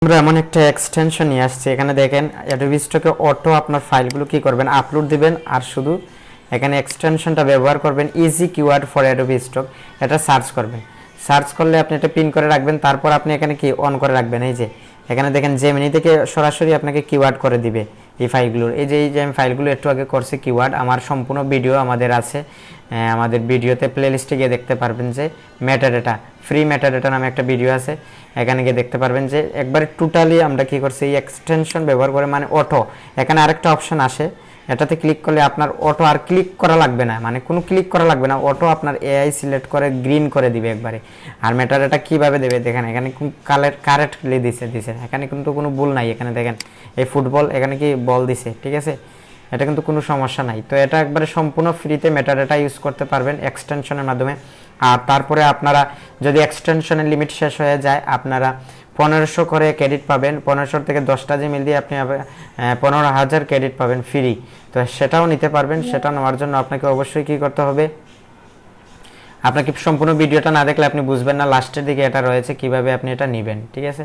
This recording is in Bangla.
আমরা এমন একটা এক্সটেনশন নিয়ে আসছি, এখানে দেখেন অ্যাডোবি স্টকে অটো আপনার ফাইলগুলো কি করবেন আপলোড দিবেন, আর শুধু এখানে এক্সটেনশনটা ব্যবহার করবেন easy keyword for Adobe stock, এটা সার্চ করবেন। সার্চ করলে আপনি এটা পিন করে রাখবেন, তারপর আপনি এখানে কি অন করে রাখবেন। এই যে এখানে দেখেন জেমিনি থেকে সরাসরি আপনাকে কিওয়ার্ড করে দিবে এই ফাইলগুলোর। এই যে আমি ফাইলগুলো একটু আগে করছি কিওয়ার্ড, আমার সম্পূর্ণ ভিডিও আমাদের আছে, আমাদের ভিডিওতে প্লেলিস্টে গিয়ে দেখতে পারবেন যে মেটাডাটা, ফ্রি মেটাডাটা নামে একটা ভিডিও আছে, এখানে গিয়ে দেখতে পারবেন যে একবারে টোটালি আমরা কি করছি এই এক্সটেনশন ব্যবহার করে, মানে অটো। এখানে আরেকটা অপশন আসে, এটাতে ক্লিক করলে আপনার অটো আর ক্লিক করা লাগবে না, মানে কোনো ক্লিক করা লাগবে না, অটো আপনার এআই সিলেক্ট করে গ্রিন করে দিবে একবারে। আর মেটাডাটা কিভাবে দেবে দেখেন, এখানে কারেক্টলি দিছে, এখানে কিন্তু কোনো ভুল নাই। এখানে দেখেন এই ফুটবল, এখানে কি বল দিছে, ঠিক আছে, এটা কিন্তু কোনো সমস্যা নাই। তো এটা একবারে সম্পূর্ণ ফ্রিতে মেটাডাটা ইউজ করতে পারবেন এক্সটেনশনের মাধ্যমে। আর তারপরে আপনারা যদি এক্সটেনশনের লিমিট শেষ হয়ে যায়, আপনারা 1500 করে ক্রেডিট পাবেন, 1500 থেকে 10টা জিমেল দিয়ে আপনি 15,000 ক্রেডিট পাবেন ফ্রি। তো সেটাও নিতে পারবেন। সেটা নেওয়ার জন্য আপনাকে অবশ্যই কি করতে হবে, আপনাকে সম্পূর্ণ ভিডিওটা না দেখলে আপনি বুঝবেন না, লাস্টের দিকে এটা রয়েছে কিভাবে আপনি এটা নেবেন, ঠিক আছে।